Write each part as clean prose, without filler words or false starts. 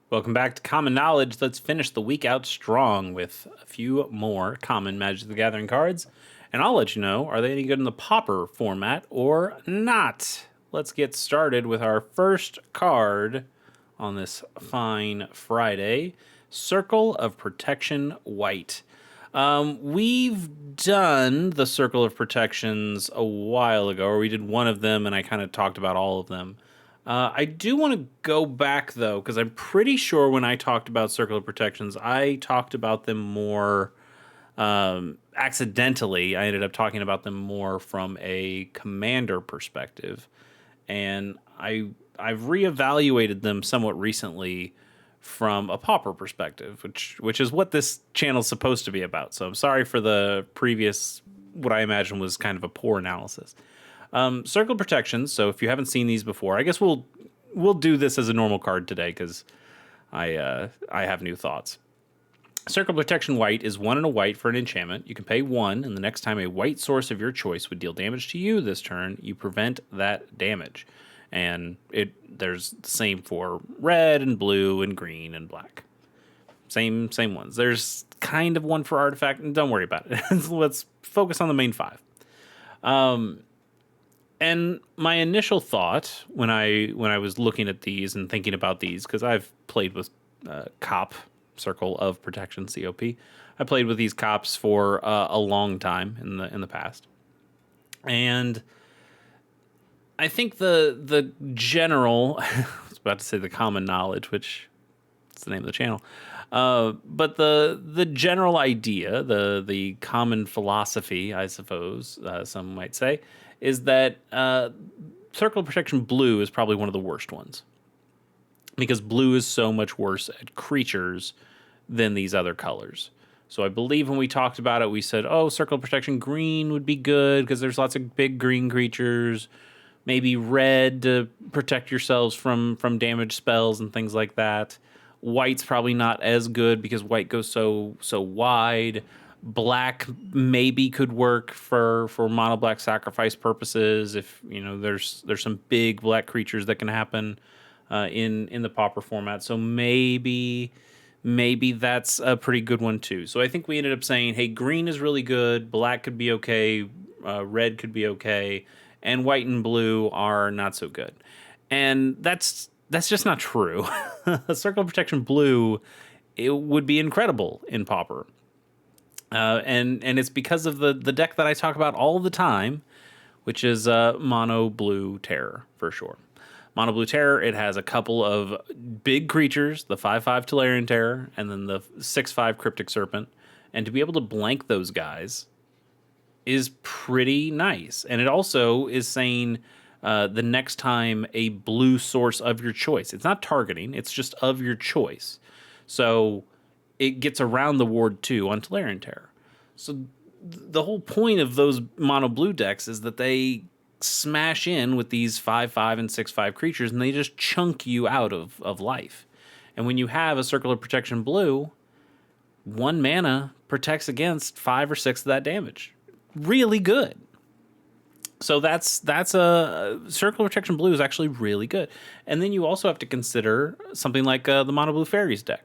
Welcome back to Common Knowledge. Let's finish the week out strong with a few more common Magic the Gathering cards. And I'll let you know, are they any good in the Pauper format or not? Let's get started with our first card on this fine Friday. Circle of Protection White. We've done the Circle of Protections a while ago, or we did one of them and I kind of talked about all of them. I do want to go back, though, because I'm pretty sure when I talked about Circle of Protections, I talked about them more accidentally. I ended up talking about them more from a commander perspective. And I've reevaluated them somewhat recently from a Pauper perspective, which is what this channel's supposed to be about. So I'm sorry for the previous, what I imagine was kind of a poor analysis. Circle protections. So if you haven't seen these before, I guess we'll do this as a normal card today because I have new thoughts. Circle protection white is 1 and a white for an enchantment. You can pay 1, and the next time a white source of your choice would deal damage to you this turn, you prevent that damage. And there's the same for red and blue and green and black. Same ones. There's kind of one for artifact, and don't worry about it. Let's focus on the main 5. And my initial thought when I was looking at these and thinking about these, because I've played with COP, Circle of Protection, COP. I played with these COPs for a long time in the past, and I think the general, I was about to say the common knowledge, which is the name of the channel, but the general idea, the common philosophy, I suppose some might say, is that Circle of Protection Blue is probably one of the worst ones. Because blue is so much worse at creatures than these other colors. So I believe when we talked about it, we said, oh, Circle of Protection Green would be good because there's lots of big green creatures. Maybe red to protect yourselves from damage spells and things like that. White's probably not as good because white goes so wide. Black maybe could work for mono black sacrifice purposes if there's some big black creatures that can happen in the Pauper format. So maybe that's a pretty good one too. So I think we ended up saying, hey, green is really good, black could be okay, red could be okay, and white and blue are not so good. And that's just not true. Circle of Protection Blue, it would be incredible in Pauper. And it's because of the deck that I talk about all the time, which is Mono Blue Terror, for sure. Mono Blue Terror, it has a couple of big creatures, the 5/5 Tolarian Terror, and then the 6/5 Cryptic Serpent. And to be able to blank those guys is pretty nice. And it also is saying the next time a blue source of your choice, it's not targeting, it's just of your choice. So it gets around the ward 2 on Tolarian Terror. So the whole point of those mono blue decks is that they smash in with these 5/5 and 6/5 creatures and they just chunk you out of life. And when you have a Circle of Protection Blue, 1 mana protects against 5 or 6 of that damage. Really good. So that's a Circle of Protection Blue is actually really good. And then you also have to consider something like the Mono Blue Fairies deck.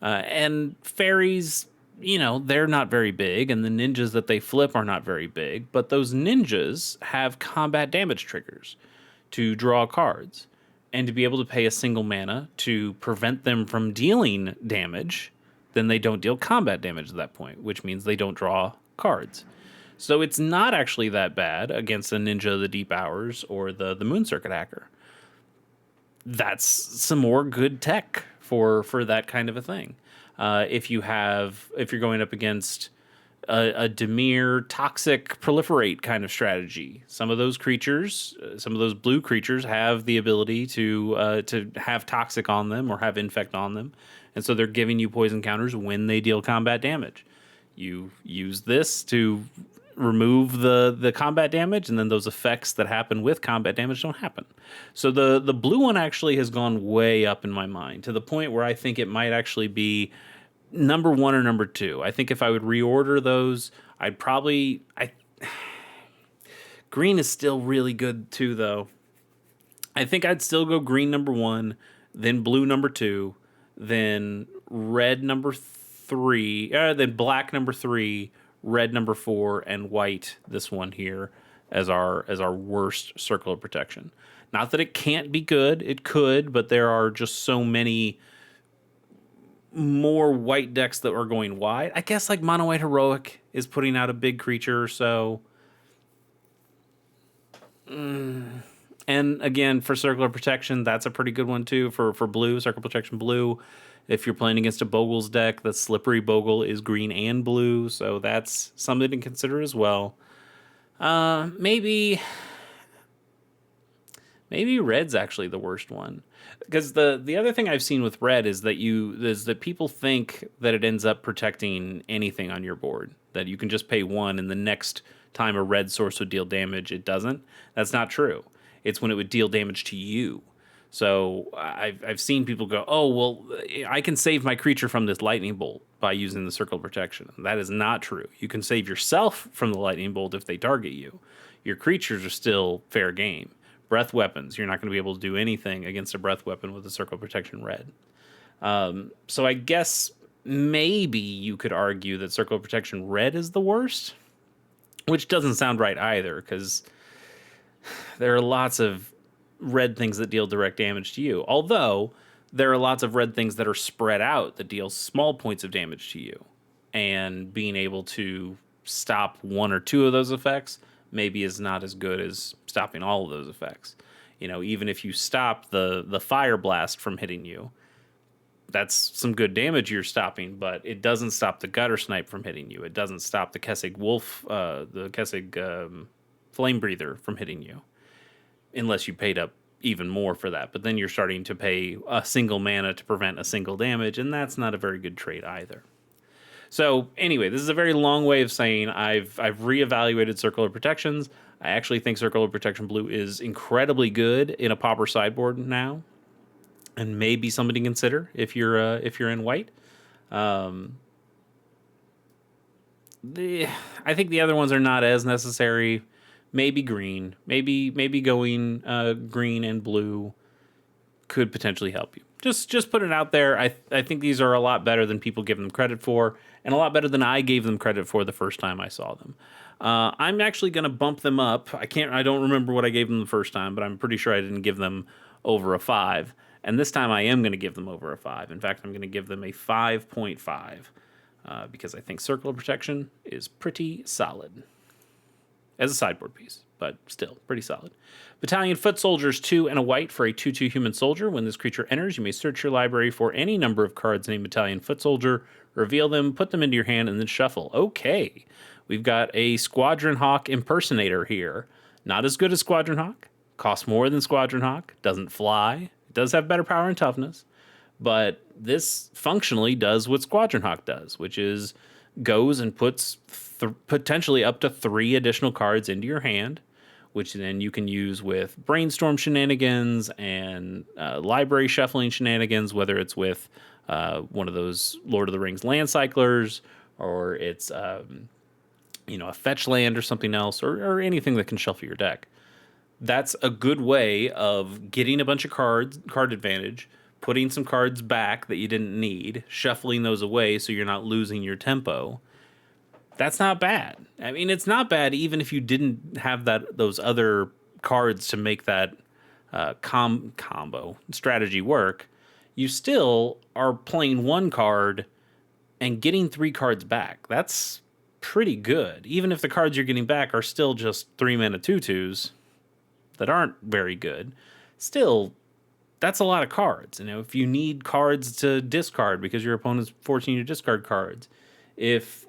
And fairies, they're not very big, and the ninjas that they flip are not very big, but those ninjas have combat damage triggers to draw cards. And to be able to pay a single mana to prevent them from dealing damage, then they don't deal combat damage at that point, which means they don't draw cards. So it's not actually that bad against a Ninja of the Deep Hours or the Moon Circuit Hacker. That's some more good tech for that kind of a thing. If you're going up against a Dimir Toxic Proliferate kind of strategy, some of those creatures, some of those blue creatures have the ability to have Toxic on them or have Infect on them, and so they're giving you poison counters when they deal combat damage. You use this to remove the combat damage, and then those effects that happen with combat damage don't happen. So the blue one actually has gone way up in my mind to the point where I think it might actually be number 1 or number 2. I think if I would reorder those, green is still really good too, though. I think I'd still go green number 1, then blue number 2, then red number 3, then black number 3, red number 4, and white, this one here, as our worst circle of protection. Not that it can't be good, it could, but there are just so many more white decks that are going wide. I guess like mono white heroic is putting out a big creature, so and again, for circular protection, that's a pretty good one too. For blue, circle protection blue. If you're playing against a Bogle's deck, the slippery Bogle is green and blue, so that's something to consider as well. Maybe red's actually the worst one, because the other thing I've seen with red is that people think that it ends up protecting anything on your board, that you can just pay 1 and the next time a red source would deal damage, it doesn't. That's not true. It's when it would deal damage to you. So I've seen people go, oh, well, I can save my creature from this lightning bolt by using the circle of protection. That is not true. You can save yourself from the lightning bolt if they target you. Your creatures are still fair game. Breath weapons, you're not going to be able to do anything against a breath weapon with a circle of protection red. So I guess maybe you could argue that circle of protection red is the worst, which doesn't sound right either, because there are lots of red things that deal direct damage to you. Although there are lots of red things that are spread out that deal small points of damage to you. And being able to stop 1 or 2 of those effects maybe is not as good as stopping all of those effects. You know, even if you stop the fire blast from hitting you, that's some good damage you're stopping, but it doesn't stop the gutter snipe from hitting you. It doesn't stop the Kessig wolf, the Kessig flame breather from hitting you, unless you paid up even more for that. But then you're starting to pay a single mana to prevent a single damage, and that's not a very good trade either. So anyway, this is a very long way of saying I've reevaluated circular protections. I actually think circular protection blue is incredibly good in a Pauper sideboard now, and maybe something to consider if you're in white. I think the other ones are not as necessary. Maybe green, maybe going green and blue could potentially help you. Just put it out there. I think these are a lot better than people give them credit for, and a lot better than I gave them credit for the first time I saw them. I'm actually going to bump them up. I don't remember what I gave them the first time, but I'm pretty sure I didn't give them over a 5. And this time I am going to give them over a 5. In fact, I'm going to give them a 5.5 because I think circular protection is pretty solid as a sideboard piece, but still pretty solid. Battalion Foot Soldiers, 2 and a white for a 2/2 human soldier. When this creature enters, you may search your library for any number of cards named Battalion Foot Soldier, reveal them, put them into your hand, and then shuffle. Okay, we've got a Squadron Hawk impersonator here. Not as good as Squadron Hawk, costs more than Squadron Hawk, doesn't fly, it does have better power and toughness, but this functionally does what Squadron Hawk does, which is goes and puts potentially up to 3 additional cards into your hand, which then you can use with brainstorm shenanigans and library shuffling shenanigans, whether it's with one of those Lord of the Rings land cyclers, or it's a fetch land or something else, or anything that can shuffle your deck. That's a good way of getting a bunch of card advantage, putting some cards back that you didn't need, shuffling those away so you're not losing your tempo. That's not bad. I mean, it's not bad even if you didn't have those other cards to make that combo strategy work. You still are playing 1 card and getting 3 cards back. That's pretty good, even if the cards you're getting back are still just 3-mana 2/2s that aren't very good. Still, that's a lot of cards. If you need cards to discard because your opponent's forcing you to discard cards, if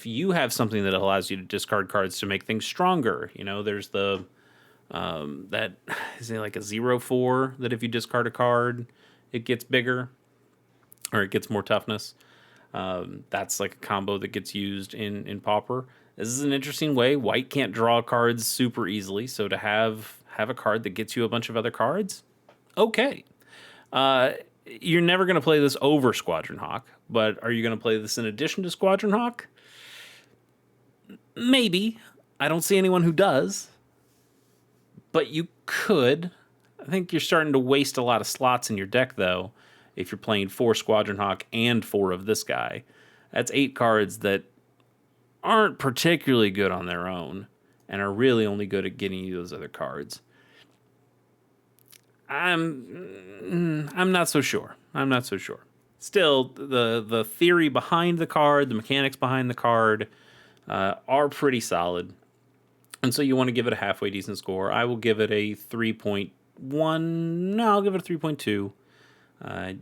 you have something that allows you to discard cards to make things stronger, there's the that is it like a 0/4 that if you discard a card, it gets bigger or it gets more toughness. That's like a combo that gets used in Pauper. This is an interesting way. White can't draw cards super easily, so to have a card that gets you a bunch of other cards, okay. You're never going to play this over Squadron Hawk, but are you going to play this in addition to Squadron Hawk? Maybe. I don't see anyone who does, but you could. I think you're starting to waste a lot of slots in your deck, though, if you're playing 4 Squadron Hawk and 4 of this guy. That's 8 cards that aren't particularly good on their own and are really only good at getting you those other cards. I'm not so sure. I'm not so sure. Still, the theory behind the card, the mechanics behind the card, are pretty solid. And so you want to give it a halfway decent score. I will give it a 3.1. No, I'll give it a 3.2.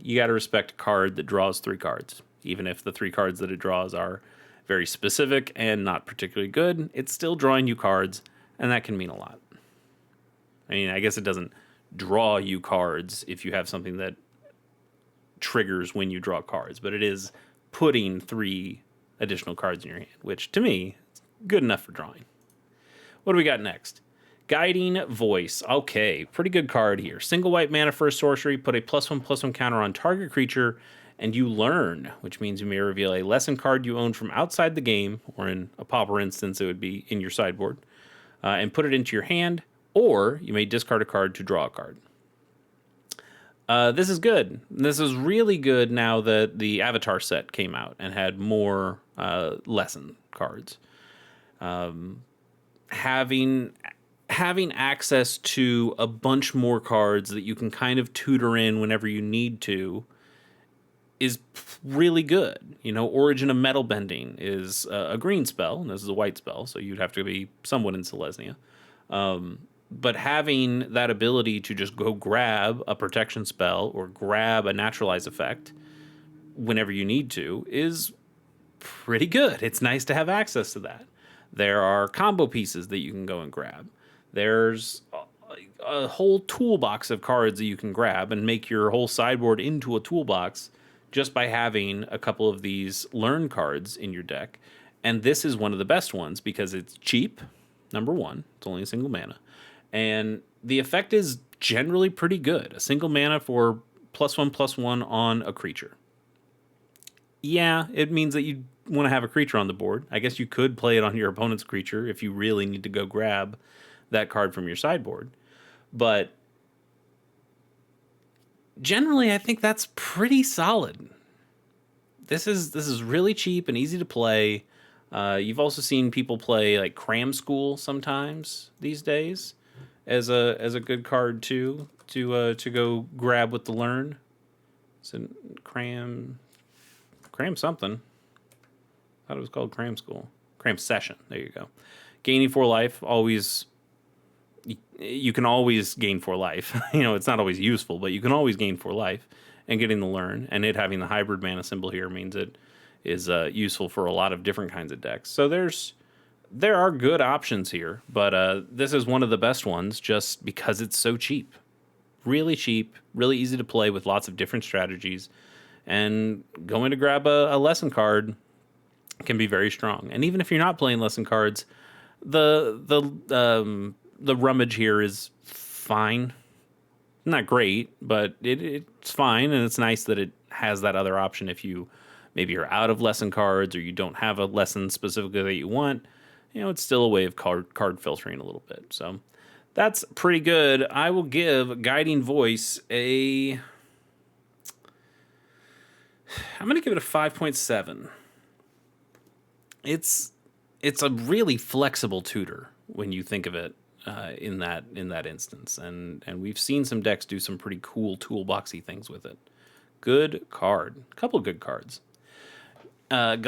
You got to respect a card that draws 3 cards. Even if the 3 cards that it draws are very specific and not particularly good, it's still drawing you cards, and that can mean a lot. I mean, I guess it doesn't draw you cards if you have something that triggers when you draw cards, but it is putting 3 additional cards in your hand, which to me is good enough for drawing. What do we got next? Guiding Voice. Okay, pretty good card here. Single white mana for a sorcery, put a +1/+1 counter on target creature, and you learn, which means you may reveal a lesson card you own from outside the game, or in a Pauper instance, it would be in your sideboard, and put it into your hand, or you may discard a card to draw a card. This is good. This is really good now that the Avatar set came out and had more lesson cards. Having access to a bunch more cards that you can kind of tutor in whenever you need to is really good. You know, Origin of Metal Bending is a green spell, and this is a white spell, so you'd have to be somewhat in Selesnya. But having that ability to just go grab a protection spell or grab a naturalize effect whenever you need to is pretty good. It's nice to have access to that. There are combo pieces that you can go and grab. There's a whole toolbox of cards that you can grab and make your whole sideboard into a toolbox just by having a couple of these learn cards in your deck. And this is one of the best ones because it's cheap, number one. It's only a single mana. And the effect is generally pretty good. A single mana for +1/+1 on a creature. Yeah, it means that you want to have a creature on the board. I guess you could play it on your opponent's creature if you really need to go grab that card from your sideboard. But generally, I think that's pretty solid. This is really cheap and easy to play. You've also seen people play like Cram School sometimes these days as a good card too to go grab with the learn. So Cram something. I thought it was called Cram School. Cram Session. There you go. Gaining 4 life, always. You can always gain 4 life. You know, it's not always useful, but you can always gain 4 life. And getting the learn, and it having the hybrid mana symbol here means it is useful for a lot of different kinds of decks. So there are good options here, but this is one of the best ones just because it's so cheap. Really cheap, really easy to play with lots of different strategies. And going to grab a lesson card can be very strong. And even if you're not playing lesson cards, the rummage here is fine. Not great, but it's fine, and it's nice that it has that other option if you maybe you're out of lesson cards or you don't have a lesson specifically that you want. You know, it's still a way of card filtering a little bit. So that's pretty good. I will give Guiding Voice I'm going to give it a 5.7. It's a really flexible tutor when you think of it in that instance, and we've seen some decks do some pretty cool toolboxy things with it. Good card, a couple of good cards. Lord of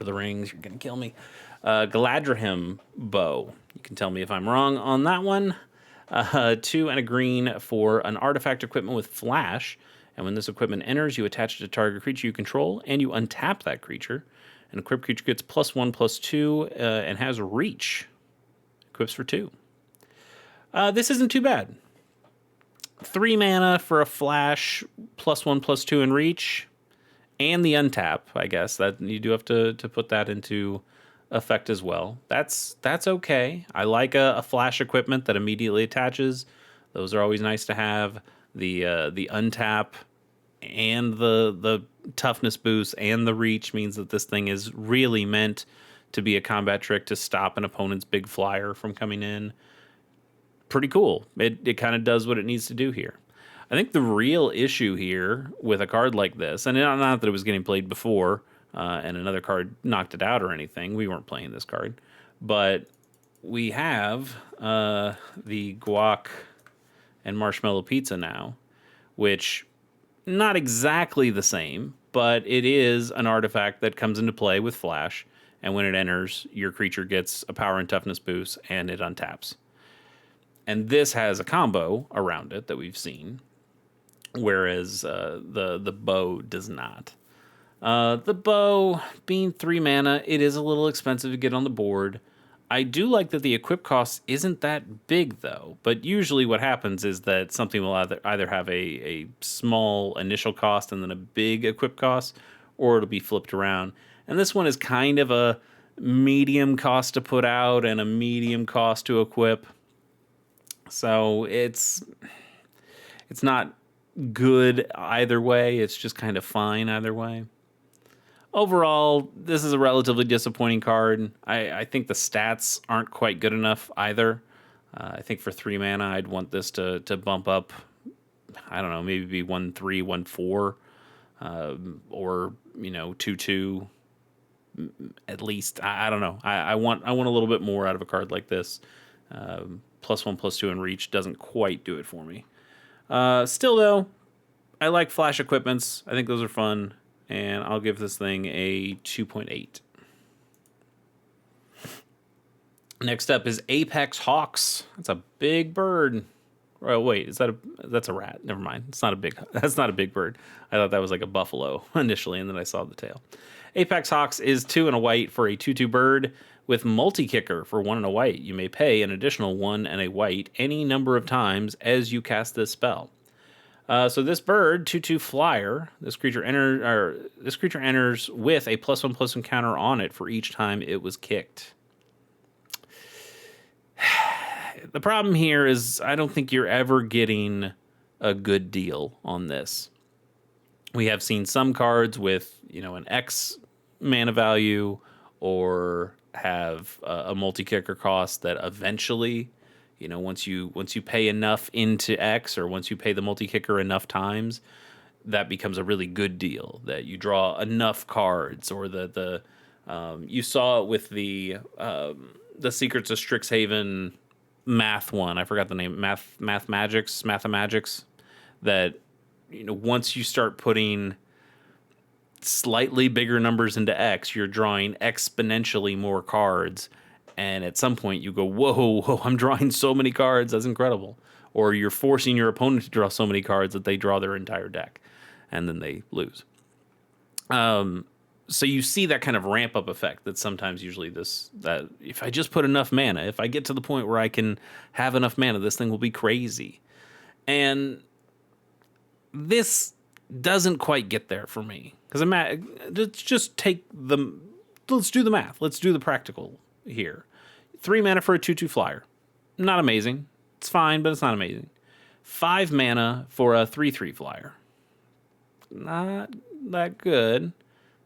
the Rings, you're gonna kill me. Galadriel Bow. You can tell me if I'm wrong on that one. 2 and a green for an artifact equipment with flash. And when this equipment enters, you attach it to target creature you control, and you untap that creature. An equipped creature gets +1/+2 and has reach. Equips for 2. This isn't too bad. 3 mana for a flash, +1/+2 and reach, and the untap. I guess that you do have to put that into effect as well. That's okay. I like a flash equipment that immediately attaches. Those are always nice to have. The untap and the toughness boost and the reach means that this thing is really meant to be a combat trick to stop an opponent's big flyer from coming in. Pretty cool. It kind of does what it needs to do here. I think the real issue here with a card like this, and not that it was getting played before, and another card knocked it out or anything. We weren't playing this card, but we have the guac and marshmallow pizza now, which not exactly the same, but it is an artifact that comes into play with flash, and when it enters, your creature gets a power and toughness boost, and it untaps. And this has a combo around it that we've seen, whereas the bow does not. The bow, being 3 mana, it is a little expensive to get on the board. I do like that the equip cost isn't that big, though. But usually what happens is that something will either have a small initial cost and then a big equip cost, or it'll be flipped around. And this one is kind of a medium cost to put out and a medium cost to equip. So it's not good either way. It's just kind of fine either way. Overall, this is a relatively disappointing card. I think the stats aren't quite good enough either. I think for 3 mana, I'd want this to bump up. I don't know, maybe be 1/3, 1/4, or 2/2 at least. I don't know. I want a little bit more out of a card like this. +1/+2 in reach doesn't quite do it for me. Still though, I like flash equipments. I think those are fun. And I'll give this thing a 2.8. Next up is Apex Hawks. That's a big bird. Oh wait, that's a rat? Never mind. That's not a big bird. I thought that was like a buffalo initially, and then I saw the tail. Apex Hawks is 2 and a white for a 2/2 bird with multi-kicker for 1 and a white. You may pay an additional 1 and a white any number of times as you cast this spell. So this bird, 2/2 flyer, this creature enters with a +1/+1 counter on it for each time it was kicked. The problem here is I don't think you're ever getting a good deal on this. We have seen some cards with an X mana value or have a multi-kicker cost that eventually, once you pay enough into X, or once you pay the multi-kicker enough times, that becomes a really good deal, that you draw enough cards, or you saw it with the Secrets of Strixhaven math one. I forgot the name. Mathemagics, that once you start putting slightly bigger numbers into X, you're drawing exponentially more cards. And at some point you go, whoa, I'm drawing so many cards. That's incredible. Or you're forcing your opponent to draw so many cards that they draw their entire deck and then they lose. So you see that kind of ramp up effect that sometimes usually that if I just put enough mana, if I get to the point where I can have enough mana, this thing will be crazy. And this doesn't quite get there for me. Because let's do the math. Let's do the practical here. 3 mana for a 2/2 flyer. Not amazing. It's fine, but it's not amazing. 5 mana for a 3/3 flyer. Not that good.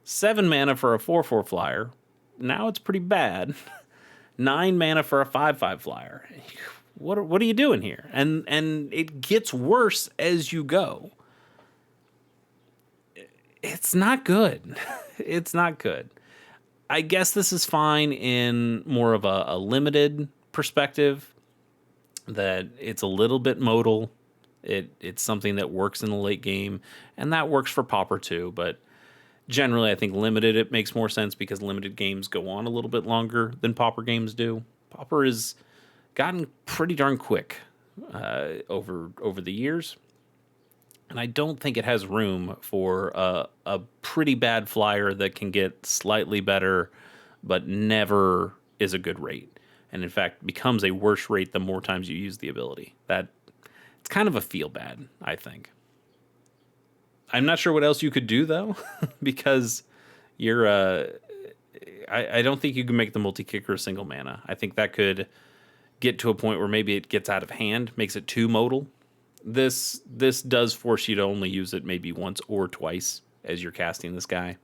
7 mana for a 4/4 flyer. Now it's pretty bad. 9 mana for a 5/5 flyer. What are you doing here? And it gets worse as you go. It's not good. It's not good. I guess this is fine in more of a limited perspective, that it's a little bit modal. It's something that works in the late game, and that works for Pauper too, but generally I think limited, it makes more sense because limited games go on a little bit longer than Pauper games do. Pauper has gotten pretty darn quick over the years, and I don't think it has room for a pretty bad flyer that can get slightly better, but never is a good rate. And in fact, becomes a worse rate the more times you use the ability. It's kind of a feel bad, I think. I'm not sure what else you could do, though, because I don't think you can make the multi-kicker a single mana. I think that could get to a point where maybe it gets out of hand, makes it too modal. This does force you to only use it maybe once or twice as you're casting this guy.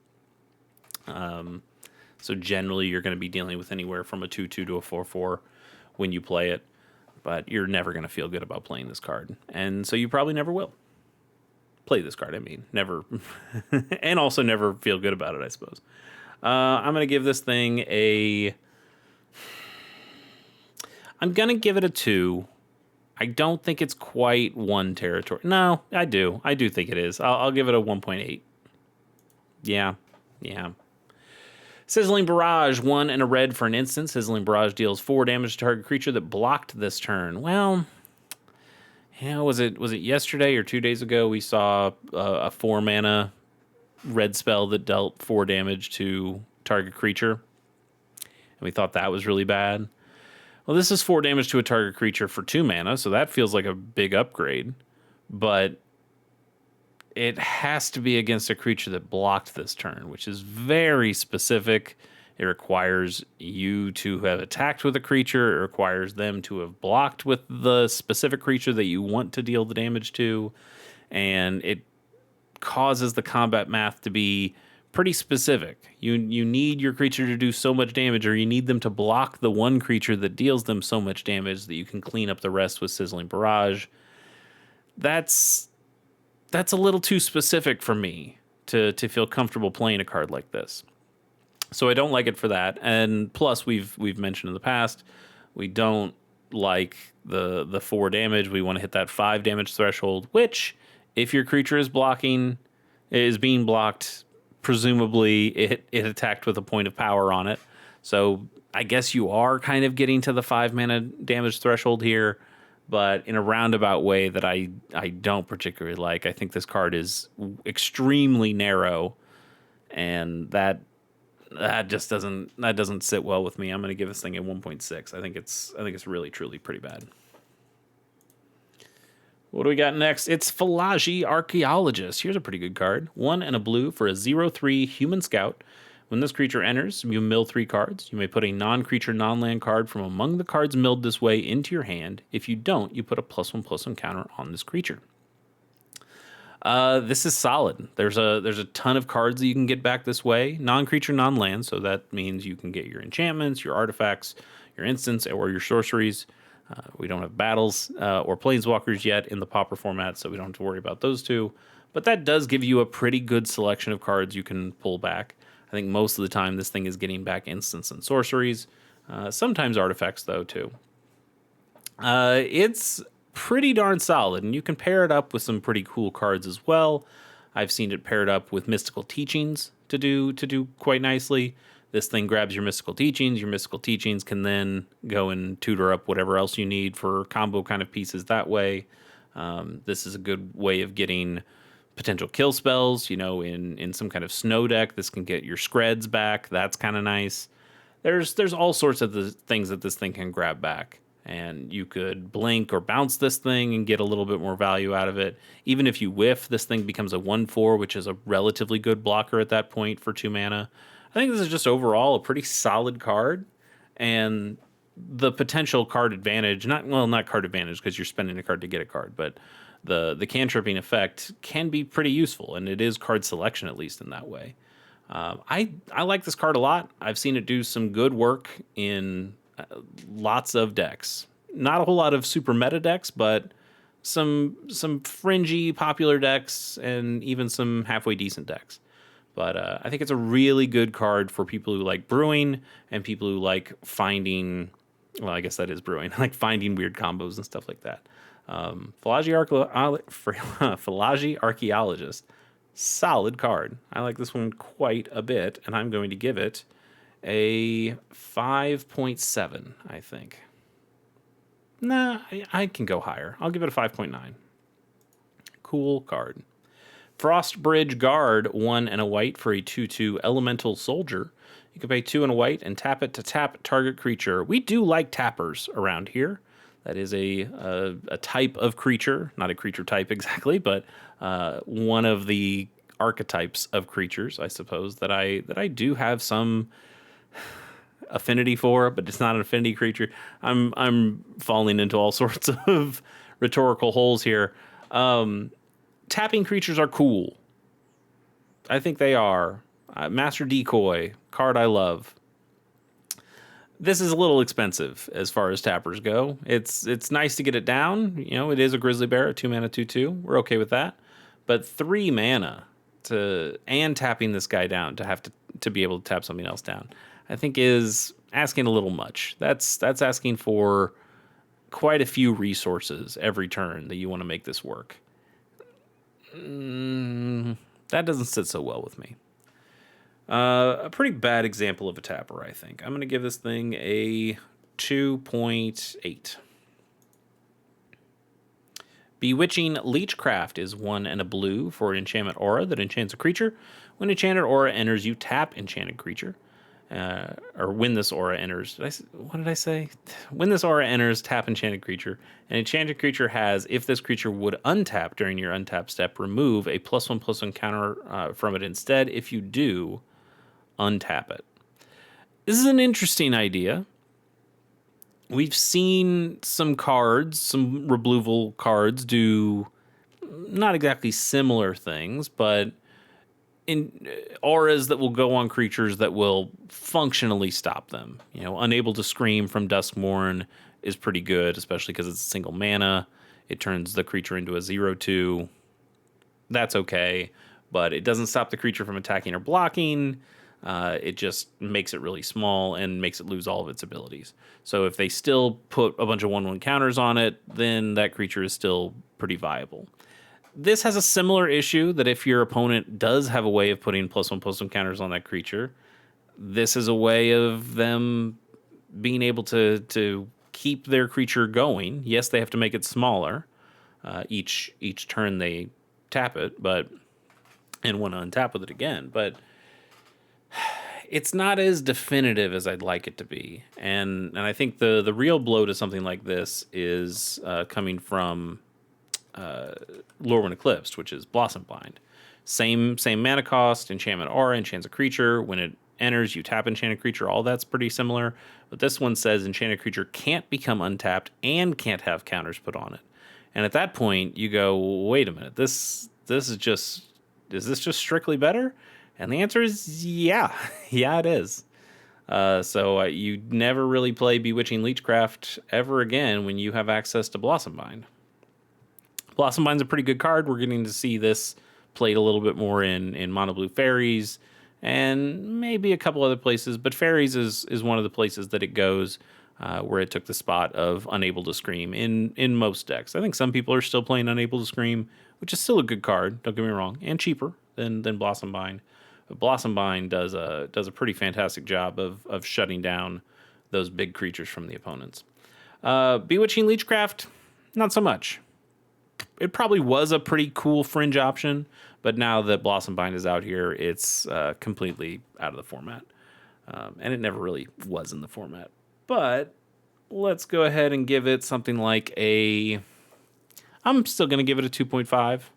So generally you're going to be dealing with anywhere from a 2/2 to a 4/4 when you play it, but you're never going to feel good about playing this card, and so you probably never will. play this card. I mean, never, and also never feel good about it, I suppose. I'm going to give this thing I'm going to give it a 2. I don't think it's quite 1 territory. No, I do. I do think it is. I'll give it a 1.8. Yeah. Sizzling Barrage, 1 and a red for an instant. Sizzling Barrage deals 4 damage to target creature that blocked this turn. Well, was it yesterday or 2 days ago we saw a 4 mana red spell that dealt 4 damage to target creature, and we thought that was really bad. Well, this is 4 damage to a target creature for 2 mana, so that feels like a big upgrade, but it has to be against a creature that blocked this turn, which is very specific. It requires you to have attacked with a creature. It requires them to have blocked with the specific creature that you want to deal the damage to, and it causes the combat math to be pretty specific. You need your creature to do so much damage, or you need them to block the one creature that deals them so much damage that you can clean up the rest with Sizzling Barrage. That's a little too specific for me to feel comfortable playing a card like this. So I don't like it for that. And plus, we've mentioned in the past, we don't like the 4 damage. We want to hit that 5 damage threshold, which, if your creature is being blocked, presumably it attacked with a point of power on it. So I guess you are kind of getting to the 5 mana damage threshold here, but in a roundabout way that I don't particularly like. I think this card is extremely narrow, and that just doesn't sit well with me. I'm going to give this thing a 1.6. I think it's really truly pretty bad. What do we got next? It's Philagy Archaeologist. Here's a pretty good card. 1 and a blue for a 0/3 human scout. When this creature enters, you mill 3 cards. You may put a non-creature, non-land card from among the cards milled this way into your hand. If you don't, you put a +1/+1 counter on this creature. This is solid. There's a ton of cards that you can get back this way. Non-creature, non-land, so that means you can get your enchantments, your artifacts, your instants, or your sorceries. We don't have battles or planeswalkers yet in the Pauper format, so we don't have to worry about those two. But that does give you a pretty good selection of cards you can pull back. I think most of the time this thing is getting back instants and sorceries. Sometimes artifacts, though, too. It's pretty darn solid, and you can pair it up with some pretty cool cards as well. I've seen it paired up with Mystical Teachings to do quite nicely. This thing grabs your Mystical Teachings. Your Mystical Teachings can then go and tutor up whatever else you need for combo kind of pieces that way. This is a good way of getting potential kill spells. In some kind of snow deck, this can get your Screds back. That's kind of nice. There's all sorts of the things that this thing can grab back. And you could blink or bounce this thing and get a little bit more value out of it. Even if you whiff, this thing becomes a 1/4, which is a relatively good blocker at that point for 2 mana. I think this is just overall a pretty solid card, and the potential card advantage, not card advantage because you're spending a card to get a card, but the cantripping effect can be pretty useful, and it is card selection, at least in that way. I like this card a lot. I've seen it do some good work in lots of decks. Not a whole lot of super meta decks, but some fringy popular decks and even some halfway decent decks. But I think it's a really good card for people who like brewing and people who like finding, well, I guess that is brewing, like finding weird combos and stuff like that. Philagy Archaeologist, solid card. I like this one quite a bit, and I'm going to give it a 5.7, I think. Nah, I can go higher. I'll give it a 5.9. Cool card. Frostbridge Guard, 1 and a white for a 2/2 elemental soldier. You can pay 2 and a white and tap it to tap target creature. We do like tappers around here. That is a type of creature, not a creature type exactly, but one of the archetypes of creatures, I suppose, that I do have some affinity for, but it's not an affinity creature. I'm falling into all sorts of rhetorical holes here. Tapping creatures are cool. I think they are. Master Decoy, card I love. This is a little expensive as far as tappers go. It's nice to get it down. It is a Grizzly Bear, a 2 mana 2/2. We're okay with that. but 3 mana and tapping this guy down to be able to tap something else down, I think is asking a little much. That's asking for quite a few resources every turn that you want to make this work. That doesn't sit so well with me. A pretty bad example of a tapper, I think. I'm going to give this thing a 2.8. Bewitching Leechcraft is 1 and a blue for an enchantment aura that enchants a creature. When enchanted aura enters, you tap enchanted creature. Or when this aura enters, what did I say? When this aura enters, tap enchanted creature. An enchanted creature has, if this creature would untap during your untap step, remove a +1/+1 counter from it instead. If you do, untap it. This is an interesting idea. We've seen some cards, some removal cards, do not exactly similar things, but in auras that will go on creatures that will functionally stop them. You know, Unable to Scream from Duskmourn is pretty good, especially because it's a single mana. It turns the creature into a 0/2. That's okay, but it doesn't stop the creature from attacking or blocking. It just makes it really small and makes it lose all of its abilities. So if they still put a bunch of 1/1 counters on it, then that creature is still pretty viable. This has a similar issue that if your opponent does have a way of putting +1/+1 counters on that creature, this is a way of them being able to keep their creature going. Yes, they have to make it smaller each turn they tap it, and want to untap with it again, but it's not as definitive as I'd like it to be. And I think the real blow to something like this is coming from Lorwyn Eclipsed, which is Blossombind. Same mana cost, enchantment aura, enchants a creature. When it enters, you tap enchanted creature. All that's pretty similar. But this one says enchanted creature can't become untapped and can't have counters put on it. And at that point, you go, wait a minute, is this just strictly better? And the answer is yeah. Yeah, it is. So you never really play Bewitching Leechcraft ever again when you have access to Blossombind. Blossombind's a pretty good card. We're getting to see this played a little bit more in Mono Blue Fairies and maybe a couple other places, but Fairies is one of the places that it goes where it took the spot of Unable to Scream in most decks. I think some people are still playing Unable to Scream, which is still a good card, don't get me wrong, and cheaper than Blossombind. But Blossombind does a pretty fantastic job of shutting down those big creatures from the opponents. Bewitching Leechcraft, not so much. It probably was a pretty cool fringe option, but now that Blossombind is out here, it's completely out of the format. And it never really was in the format. But let's go ahead and give it something like I'm still going to give it a 2.5.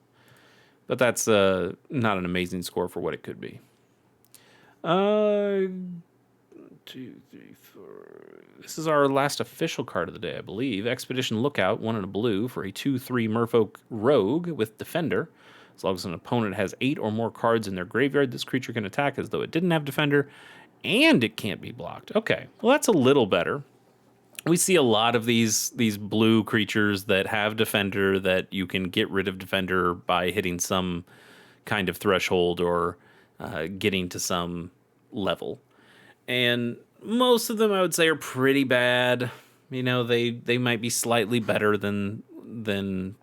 But that's not an amazing score for what it could be. 2, 3, 4. This is our last official card of the day, I believe. Expedition Lookout, 1 and a blue for a 2/3 Merfolk Rogue with Defender. As long as an opponent has 8 or more cards in their graveyard, this creature can attack as though it didn't have Defender, and it can't be blocked. Okay, well that's a little better. We see a lot of these blue creatures that have Defender that you can get rid of Defender by hitting some kind of threshold or getting to some level. And most of them, I would say, are pretty bad. You know, they might be slightly better than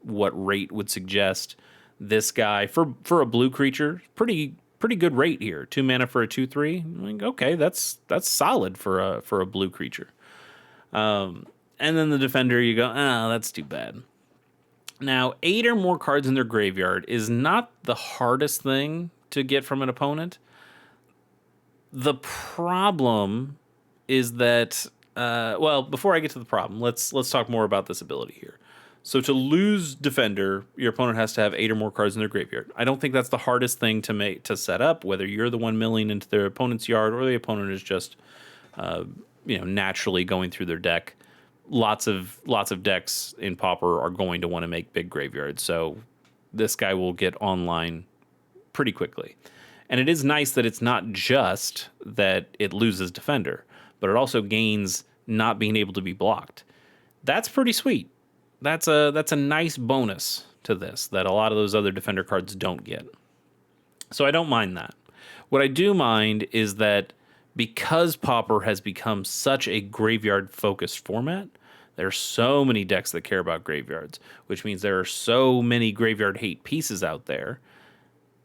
what rate would suggest. This guy, for a blue creature, pretty good rate here. 2 mana for a 2/3. Like, okay, that's solid for a blue creature. And then the Defender, you go, that's too bad. Now, 8 or more cards in their graveyard is not the hardest thing to get from an opponent. The problem is that, before I get to the problem, let's talk more about this ability here. So to lose Defender, your opponent has to have 8 or more cards in their graveyard. I don't think that's the hardest thing to set up, whether you're the one milling into their opponent's yard or the opponent is just naturally going through their deck. Lots of decks in Pauper are going to want to make big graveyards, so this guy will get online pretty quickly. And it is nice that it's not just that it loses Defender, but it also gains not being able to be blocked. That's pretty sweet. That's a nice bonus to this that a lot of those other defender cards don't get. So I don't mind that. What I do mind is that because Pauper has become such a graveyard-focused format, there are so many decks that care about graveyards, which means there are so many graveyard hate pieces out there.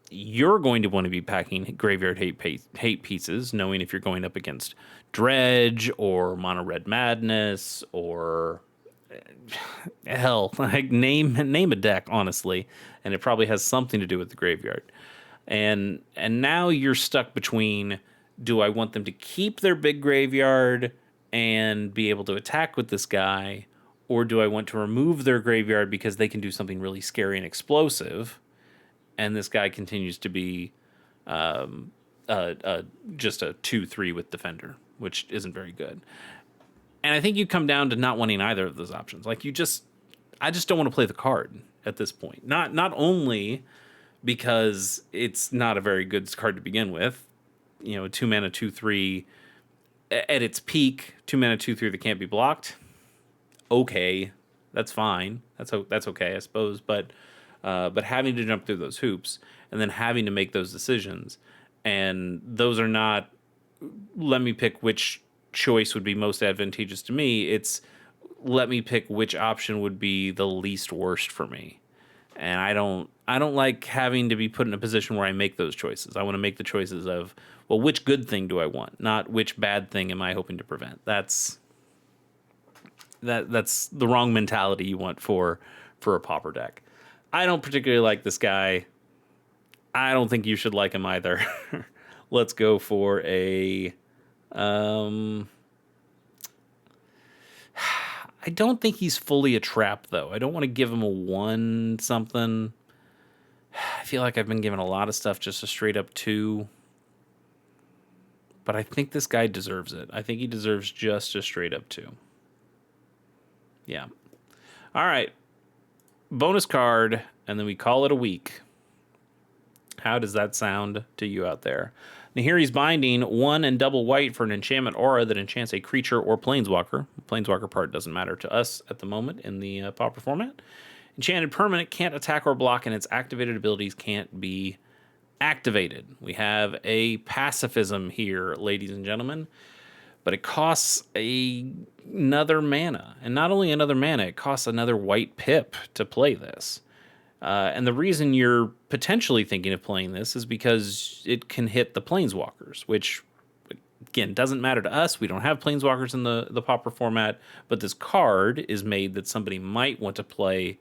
You're going to want to be packing graveyard hate pieces, knowing if you're going up against Dredge or Mono Red Madness or hell, like name a deck, honestly, and it probably has something to do with the graveyard. And now you're stuck between, do I want them to keep their big graveyard and be able to attack with this guy, or do I want to remove their graveyard because they can do something really scary and explosive, and this guy continues to be just a 2/3 with defender, which isn't very good. And I think you come down to not wanting either of those options. Like I just don't want to play the card at this point. Not only because it's not a very good card to begin with, 2 mana 2/3 at its peak, 2 mana 2/3 that can't be blocked. Okay, that's fine. That's okay, I suppose. But having to jump through those hoops and then having to make those decisions, and those are not, let me pick which choice would be most advantageous to me. It's let me pick which option would be the least worst for me. And I don't like having to be put in a position where I make those choices. I want to make the choices of, well, which good thing do I want, not which bad thing am I hoping to prevent. That's the wrong mentality you want for a Pauper deck. I don't particularly like this guy. I don't think you should like him either. Let's go for a I don't think he's fully a trap, though. I don't want to give him a 1 something. I feel like I've been given a lot of stuff just a straight up 2. But I think this guy deserves it. I think he deserves just a straight up 2. Yeah. All right. Bonus card, and then we call it a week. How does that sound to you out there? Nahiri's Binding, 1 and double white for an enchantment aura that enchants a creature or planeswalker. Planeswalker part doesn't matter to us at the moment in the Pauper format. Enchanted permanent can't attack or block, and its activated abilities can't be activated. We have a pacifism here, ladies and gentlemen, but it costs another mana. And not only another mana, it costs another white pip to play this. And the reason you're potentially thinking of playing this is because it can hit the planeswalkers, which, again, doesn't matter to us. We don't have planeswalkers in the Pauper format, but this card is made that somebody might want to play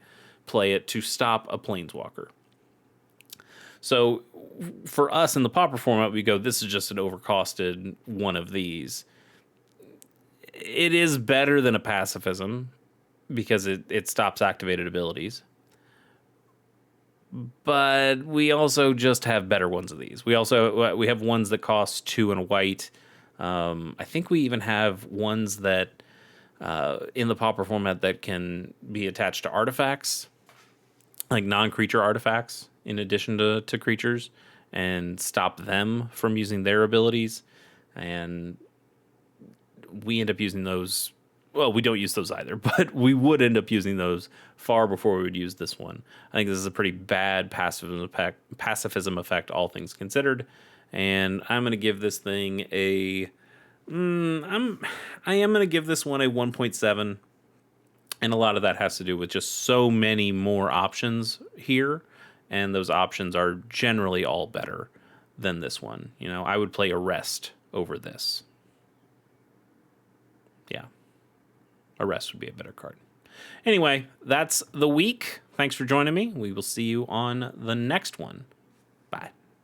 it to stop a planeswalker. So for us in the Pauper format, we go, this is just an overcosted one of these. It is better than a pacifism because it stops activated abilities. But we also just have better ones of these. We have ones that cost 2 and white. I think we even have ones that in the Pauper format that can be attached to artifacts, like non-creature artifacts, in addition to creatures, and stop them from using their abilities. And we end up using those. Well, we don't use those either, but we would end up using those far before we would use this one. I think this is a pretty bad pacifism effect, all things considered. And I'm going to give this thing I am going to give this one a 1.7. And a lot of that has to do with just so many more options here. And those options are generally all better than this one. I would play Arrest over this. Yeah. Arrest would be a better card. Anyway, that's the week. Thanks for joining me. We will see you on the next one.